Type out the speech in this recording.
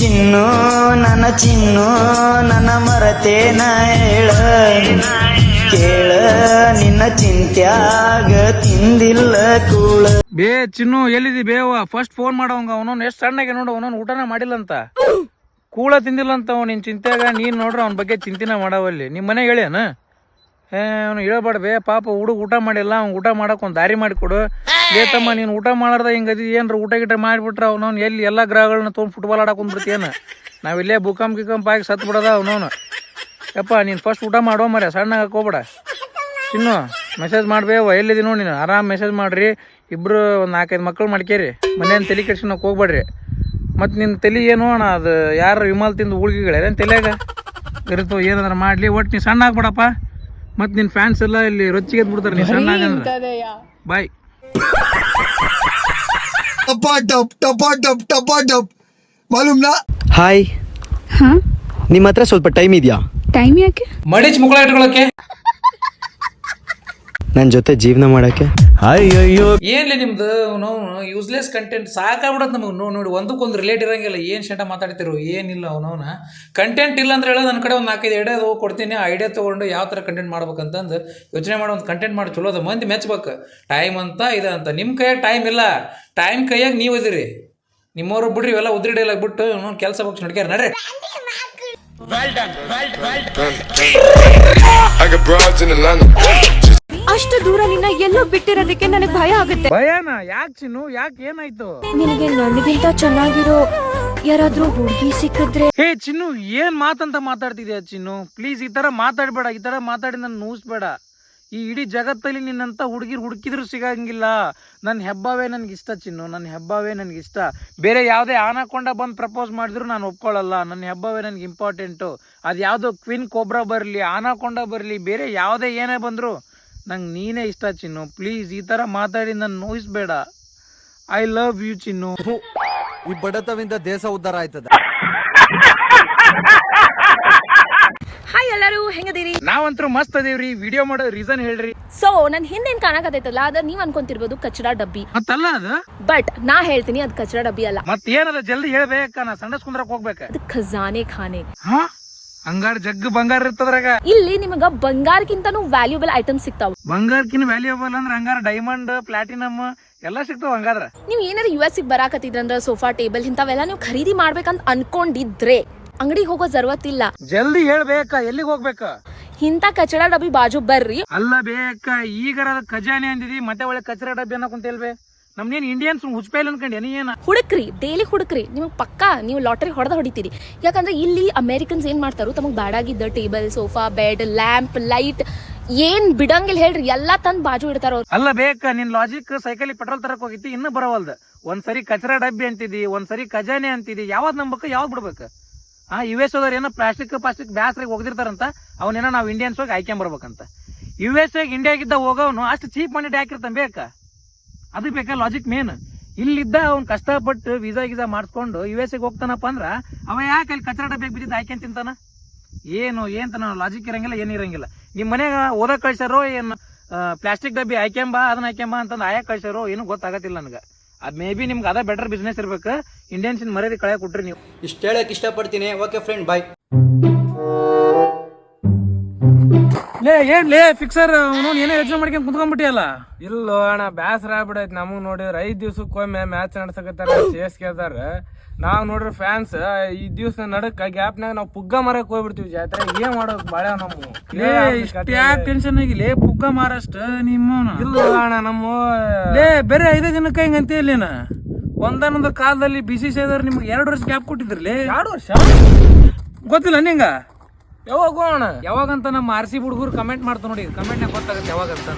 ಚಿನ್ನು ನನ್ನ ಮರತೇನ ಹೇಳ ಕೇಳ ನಿನ್ನ ಚಿಂತ್ಯಾಗ ತಿಂದಿಲ್ಲ ಕೂಳ. ಬೇ ಚಿನ್ನು ಎಲ್ಲಿದಿ ಬೇವ? ಫಸ್ಟ್ ಫೋನ್ ಮಾಡವಂಗ ಅವನವ್ನು ಎಷ್ಟು ಸಣ್ಣಗೆ ನೋಡು, ಅವನವ್ನು ಊಟನ ಮಾಡಿಲ್ಲ ಅಂತ, ಕೂಳ ತಿಂದಿಲ್ಲ ಅಂತ. ಅವ್ನು ನಿನ್ನ ಚಿಂತ್ಯಾಗ ನೀನು ನೋಡ್ರಿ ಅವ್ನ ಬಗ್ಗೆ ಚಿಂತಿನ ಮಾಡವಲ್ಲಿ. ನಿಮ್ಮ ಮನೆಗೆ ಹೇಳ್ಯಾನ? ಅವ್ನು ಹೇಳ್ಬೇಡ ಬೇ, ಪಾಪ ಹುಡುಗ ಊಟ ಮಾಡಿಲ್ಲ, ಅವ್ನು ಊಟ ಮಾಡಕ್ಕೆ ಒಂದು ದಾರಿ ಮಾಡಿಕೊಡು. ತಮ್ಮ ನೀನು ಊಟ ಮಾಡಾರ್ದ ಹಿಂಗದಿ ಏನ್ರ ಊಟ ಗಿಟ ಮಾಡಿಬಿಟ್ರೆ ಅವ್ನವ್ನು ಎಲ್ಲಿ ಎಲ್ಲ ಗ್ರಹಗಳನ್ನ ತೊಗೊಂಡು ಫುಟ್ಬಾಲ್ ಆಡಕೊಂಡ್ಬಿಡ್ತೇನು? ನಾವಿಲ್ಲೇ ಭೂಕಂಪ್ ಆಗಿ ಸತ್ತು ಬಿಡೋದ ಅವನವನು. ಯಪ್ಪ ನೀನು ಫಸ್ಟ್ ಊಟ ಮಾಡೋ ಮರ, ಸಣ್ಣಗೆ ಹಾಕೋಬೇಡ. ಚಿನ್ನು ಮೆಸೇಜ್ ಮಾಡ್ಬೇವ, ಎಲ್ಲಿದಿ ನೋಡಿ ನೀನು ಆರಾಮ್ ಮೆಸೇಜ್ ಮಾಡ್ರಿ. ಇಬ್ರು ಒಂದು 4-5 ಮಕ್ಳು ಮಾಡ್ಕೇರಿ, ಮನೇನು ತಲೆ ಕೆಡ್ಸ್ಕೊಳಕ್ಕೆ ಹೋಗ್ಬೇಡ್ರಿ. ಮತ್ತು ನಿನ್ನ ತಲೆ ಏನು ಅಣ್ಣ, ಅದು ಯಾರು ವಿಮಲ್ ತಿಂದು ಉಳ್ಗಿಗಳೇನು ತಲೆಯಾಗ ಇರುತ್ತೋ ಏನಂದ್ರೆ ಮಾಡಲಿ. ಒಟ್ಟು ನೀನು ಸಣ್ಣ ಆಗ್ಬೇಡಪ್ಪ, ಮತ್ತು ನಿನ್ನ ಫ್ಯಾನ್ಸ್ ಎಲ್ಲ ಇಲ್ಲಿ ರೊಚ್ಚಿಗೆ ಎದ್ಬಿಡ್ತಾರೆ ನೀನು ಸಣ್ಣ ಆಗಂದ್ರೆ. ಬಾಯ್. ಹಾಯ್, ನಿಮ್ಮ ಹತ್ರ ಸ್ವಲ್ಪ ಟೈಮ್ ಇದೆಯಾ? ಟೈಮ್ ಯಾಕೆ? ಮಡಿಚ್ ಮುಗಳ ಇಟ್ಕೊಳಕ್ಕೆ, ನನ್ನ ಜೊತೆ ಜೀವನ ಮಾಡಕ್ಕೆ. ಅಯ್ಯೋ ಏನ್ಲಿ ನಿಮ್ದು ನಾವು ಯೂಸ್ಲೆಸ್ ಕಂಟೆಂಟ್ ಸಾಕಾಗ್ಬಿಡತ್ತೆ ನಮಗೆ. ನೋಡಿ ಒಂದಕ್ಕೊಂದು ರಿಲೇಟ್ ಇರಂಗಿಲ್ಲ, ಏನು ಶಂಟ ಮಾತಾಡ್ತಿರು ಏನಿಲ್ಲ. ಅವನವನ ಕಂಟೆಂಟ್ ಇಲ್ಲ ಅಂದ್ರೆ ಹೇಳೋ ನನ್ನ ಕಡೆ ಒಂದು 4-5 ಐಡಿಯಾ ಕೊಡ್ತೀನಿ. ಐಡಿಯಾ ತೊಗೊಂಡು ಯಾವ ಥರ ಕಂಟೆಂಟ್ ಮಾಡ್ಬೇಕಂತಂದು ಯೋಚನೆ ಮಾಡೋ ಒಂದು ಕಂಟೆಂಟ್ ಮಾಡಿ ಚಲೋ ಅದ, ಮಂದಿ ಮೆಚ್ಬೇಕು. ಟೈಮ್ ಅಂತ ಇದೆ ಅಂತ, ನಿಮ್ಮ ಕೈಯಾಗ ಟೈಮ್ ಇಲ್ಲ, ಟೈಮ್ ಕೈಯಾಗ ನೀವು ಇದ್ದೀರಿ. ನಿಮ್ಮವರು ಬಿಡ್ರಿ ಇವೆಲ್ಲ ಉದ್ರಿ ಡೈಲಾಗ್ ಬಿಟ್ಟು ಇನ್ನೊಂದು ಕೆಲಸ ಬಗ್ಗೆ ನೋಡ್ಕ್ಯಾರ ನಡ್ರಿ. ಅಷ್ಟು ದೂರ ನಿನ್ನ ಎಲ್ಲೋ ಬಿಟ್ಟಿರೋದಕ್ಕೆ ನನಗೆ ಭಯ ಆಗುತ್ತೆ. ಭಯನ? ಯಾಕೆ ಚಿನ್ನು, ಯಾಕೆ ಏನಾಯ್ತು? ನಿನಗೆ ನನಗಿಂತ ಚೆನ್ನಾಗಿರೋ ಯಾರಾದ್ರೂ ಹುಡುಗಿ ಸಿಕ್ಕಿದ್ರೆ? ಹೇ ಚಿನ್ನು, ಏನ್ ಮಾತಂತ ಮಾತಾಡ್ತಿದ್ಯಾ ಚಿನ್ನು? ಪ್ಲೀಸ್ ಈ ತರ ಮಾತಾಡ್ಬೇಡ, ಈ ತರ ಮಾತಾಡಿ ನನ್ನ ನೂಸ್ಬೇಡ. ಈ ಇಡೀ ಜಗತ್ತಲ್ಲಿ ನಿನ್ನಂತ ಹುಡುಕಿದ್ರು ಸಿಗಂಗಿಲ್ಲ. ನನ್ನ ಹೆಬ್ಬಾವೇ ನನ್ಗಿಷ್ಟ ಚಿನ್ನು, ನನ್ನ ಹೆಬ್ಬಾವೇ ನನ್ಗಿಷ್ಟ. ಬೇರೆ ಯಾವುದೇ ಆನಾಕೊಂಡ ಬಂದು ಪ್ರಪೋಸ್ ಮಾಡಿದ್ರು ನಾನು ಒಪ್ಕೊಳ್ಳಲ್ಲ. ನನ್ನ ಹೆಬ್ಬಾವೇ ನನಗೆ ಇಂಪಾರ್ಟೆಂಟು. ಅದು ಯಾವುದೋ ಕ್ವಿನ್ ಕೋಬ್ರಾ ಬರಲಿ, ಆನಾಕೊಂಡ ಬರಲಿ, ಬೇರೆ ಯಾವುದೇ ಏನೇ ಬಂದ್ರು ನಂಗೆ ನೀನೇ ಇಷ್ಟ ಚಿನ್ನು. ಪ್ಲೀಸ್ ಈ ಥರ ಮಾತಾಡಿ ನನ್ನ ನೋಯಿಸ್ಬೇಡ. ಐ ಲವ್ ಯು ಚಿನ್ನು. ಈ ಬಡತವಿಂದ ದೇಶ ಉದ್ಧಾರ ಆಯ್ತದ. ಹಾಯ್ ಎಲ್ಲರೂ, ಹೆಂಗದೀರಿ? ನಾವಂತರೂ ಮಸ್ತ್ ಅದೇವ್ರಿ. ವಿಡಿಯೋ ಮಾಡೋ ರೀಸನ್ ಹೇಳ್ರಿ. ಸೊ ನನ್ ಹಿಂದೇನ್ ಕಾಣಕತ್ತೈತಲ್ಲ, ಅದ ನೀವ್ ಅನ್ಕೊಂತಿರ್ಬೋದು ಕಚರಾ ಡಬ್ಬಿ. ಮತ್ತಲ್ಲ ಅದು, ಬಟ್ ನಾ ಹೇಳ್ತೀನಿ ಅದು ಕಚರಾ ಡಬ್ಬಿ ಅಲ್ಲ. ಮತ್ತೇನದ ಜಲ್ದಿ ಹೇಳ್ಬೇಕ, ನಾ ಸಂಡಸ್ ಕುಂದ್ರಕ್ ಹೋಗ್ಬೇಕ. ಅದು ಖಜಾನೆ ಖಾನೆ. ಹಾ, ಹಂಗಾರ ಜಗ್ಗ ಬಂಗಾರ ಇರ್ತದ್ರಾಗ. ಇಲ್ಲಿ ನಿಮಗ ಬಂಗಾರಕ್ಕಿಂತನೂ ವ್ಯಾಲ್ಯೂಬಲ್ ಐಟಮ್ ಸಿಗ್ತಾವ. ಬಂಗಾರಕ್ಕಿನ ವ್ಯಾಲ್ಯೂಬಲ್ ಅಂದ್ರೆ ಹಂಗಾರ ಡೈಮಂಡ್, ಪ್ಲಾಟಿನಮ್ ಎಲ್ಲ ಸಿಗ್ತಾವ. ಹಂಗಾದ್ರ ನೀವು ಏನಾರ US ಗೆ ಬರಾಕತ್ತಿದ್ರಂದ್ರ ಸೋಫಾ, ಟೇಬಲ್ ಇಂಥವೆಲ್ಲ ನೀವು ಖರೀದಿ ಮಾಡ್ಬೇಕಂತ ಅನ್ಕೊಂಡಿದ್ರೆ ಅಂಗಡಿಗೆ ಹೋಗೋ ಜರವತ್ ಇಲ್ಲ. ಜಲ್ದಿ ಹೇಳ್ಬೇಕ, ಎಲ್ಲಿಗೆ ಹೋಗ್ಬೇಕ? ಇಂಥ ಕಚರಾ ಡಬ್ಬಿ ಬಾಜು ಬರ್ರಿ. ಅಲ್ಲ ಬೇಕ, ಈಗರ ಖಜಾನೆ ಅಂದಿದಿ, ಮತ್ತೆ ಒಳ್ಳೆ ಕಚರಾ ಡಬ್ಬಿ ಅನ್ನಕೊಂತೇಳ್ಬೇ. ನಮ್ನೇನ್ ಇಂಡಿಯನ್ಸ್ ಹುಚ್ಚಪೇಲ್ ಅನ್ಕೊಂಡಿ ಏನ? ಹುಡುಕ್ರಿ, ಡೈಲಿ ಹುಡುಕ್ರಿ, ನಿಮ್ಗೆ ಪಕ್ಕಾ ನೀವು ಲಾಟರಿ ಹೊಡೆದಿತೀರಿ. ಯಾಕಂದ್ರೆ ಇಲ್ಲಿ ಅಮೆರಿಕನ್ಸ್ ಏನ್ ಮಾಡ್ತಾರೋ ತಮಗ್ ಬ್ಯಾಡಾಗಿದ್ದ table, sofa, bed, lamp, light ಏನ್ ಬಿಡಂಗಿಲ್ಲ ಹೇಳ್ರಿ, ಎಲ್ಲಾ ತಂದ್ ಬಾಜು ಇಡ್ತಾರ. ಅಲ್ಲ ಬೇಕ, ನಿನ್ ಲಾಜಿಕ್ ಸೈಕಲ್ ಪೆಟ್ರೋಲ್ ತರಕ್ ಹೋಗಿತ್ತು, ಇನ್ನು ಬರವಲ್ದ. ಒಂದ್ಸರಿ ಕಚರಾ ಡಬ್ಬಿ ಅಂತಿದಿ, ಒಂದ್ಸರಿ ಖಜಾನೆ ಅಂತಿದಿ. ಯಾವ್ದು ನಂಬಕ, ಯಾವ್ದು ಬಿಡ್ಬೇಕ? US ಹೋದವ್ರು ಏನೋ ಪ್ಲಾಸ್ಟಿಕ್ ಬ್ಯಾಸ್ರಿಗೆ ಹೋಗಿರ್ತಾರಂತ, ಅವನೇನೋ ನಾವು ಇಂಡಿಯನ್ಸ್ ಹೋಗಿ ಆಯ್ಕೊಂಬರ್ಬೇಕಂತ. US ಇಂಡಿಯಾಗಿದ್ದ ಹೋಗೋನು ಅಷ್ಟು ಚೀಪ್ ಮನಿ ಹಾಕಿರ್ತಾನೆ ಬೇಕಾ? ಅದು ಬೇಕಾ ಲಾಜಿಕ್ ಮೇನ್. ಇಲ್ಲಿದ್ದ ಅವ್ನು ಕಷ್ಟಪಟ್ಟು ವೀಸಾ ಮಾಡಿಸ್ಕೊಂಡು US ಹೋಗ್ತಾನಪ್ಪ ಅಂದ್ರ ಅವ ಯಾಕೆ ಅಲ್ಲಿ ಕಚರಾ ಡಬ್ಬಿ ಬಿದ್ದಿದ್ದು ಆಯ್ಕೊಂಡ್ ತಿಂತಾನ? ಏನ್ ಲಾಜಿಕ್ ಇರಂಗಿಲ್ಲ, ಏನಿರಂಗಿಲ್ಲ. ನಿಮ್ ಮನೆಗ ಓದಕ್ ಕಳ್ಸಾರೋ ಏನ್ ಪ್ಲಾಸ್ಟಿಕ್ ಡಬ್ಬಿ ಆಯ್ಕೆಂಬ ಅದನ್ನ ಆಯ್ಕೆಂಬ ಅಂತಂದು ಆಯಕ್ ಕಳ್ಸಾರೋ ಏನು ಗೊತ್ತಾಗತ್ತಿಲ್ಲ ನನಗ. ಅದ್ ಮೇ ಬಿ ನಿಮ್ಗೆ ಅದ ಬೆಟರ್ ಬಿಸ್ನೆಸ್ ಇರ್ಬೇಕು. ಇಂಡಿಯನ್ಸ್ ಮರ್ಯಾದೆ ಕಳೆ ಕೊಟ್ರಿ ನೀವು. ಇಷ್ಟ ಹೇಳಕ್ ಇಷ್ಟಪಡ್ತೀನಿ. ಓಕೆ ಫ್ರೆಂಡ್, ಬಾಯ್. ಏನ್ ಫಿಕ್ಸರ್ ಏನೋ ಯೋಚನೆ ಮಾಡ್ಕೊಂಡ್ ಕುತ್ಕೊಂಡ್ಬಿಟ್ಟಿಯಲ್ಲ? ಇಲ್ಲೋ ಅಣ್ಣ, ಬ್ಯಾಸರ ಆಗ್ಬಿಡೈತಿ ನಮಗ್. ನೋಡಿದ್ರ 5 ದಿವ್ಸಕ್ಕೊಮ್ಮೆ ಮ್ಯಾಚ್ ನಡ್ಸಕತ್ತಾರ, CSK ಅದಾರ. ನಾವ್ ನೋಡ್ರಿ ಫ್ಯಾನ್ಸ್ ಈ ದಿವ್ಸ ನಡಕ ಗ್ಯಾಪ್ನಾಗ ನಾವ್ ಪುಗ್ಗ ಮಾರಕ್ ಹೋಗ್ಬಿಡ್ತೀವಿ ಜಾತ್ರೆ. ಏನ್ ಮಾಡೋಕ್ ಬಾಳ ನಮ್ಗೆ ಯಾಕೆ ಟೆನ್ಷನ್ ಆಗಿಲ್ಲ? ಪುಗ್ಗ ಮಾರಷ್ಟ ನಿಮ್ಮ ಇಲ್ಲ ಅಣ್ಣ, ನಮ್ಮ ಬೇರೆ 5 ದಿನಕ್ಕೆ ಹಿಂಗ ಅಂತ ಇಲ್ಲೇನ? ಒಂದಾನೊಂದು ಕಾಲದಲ್ಲಿ BCCI ದವ್ರು ನಿಮ್ಗೆ 2 ವರ್ಷ ಗ್ಯಾಪ್ ಕೊಟ್ಟಿದ್ರಲಿ. 2 ವರ್ಷ ಗೊತ್ತಿಲ್ಲ ನಿಂಗ? ಯಾವಾಗ ಅಣ್ಣ? ಯಾವಾಗಂತ ನಮ್ಮ RC ಹುಡುಗರು ಕಮೆಂಟ್ ಮಾಡ್ತಾ ನೋಡಿ, ಕಮೆಂಟ್ನಾಗ ಗೊತ್ತಾಗುತ್ತೆ ಯಾವಾಗಂತ.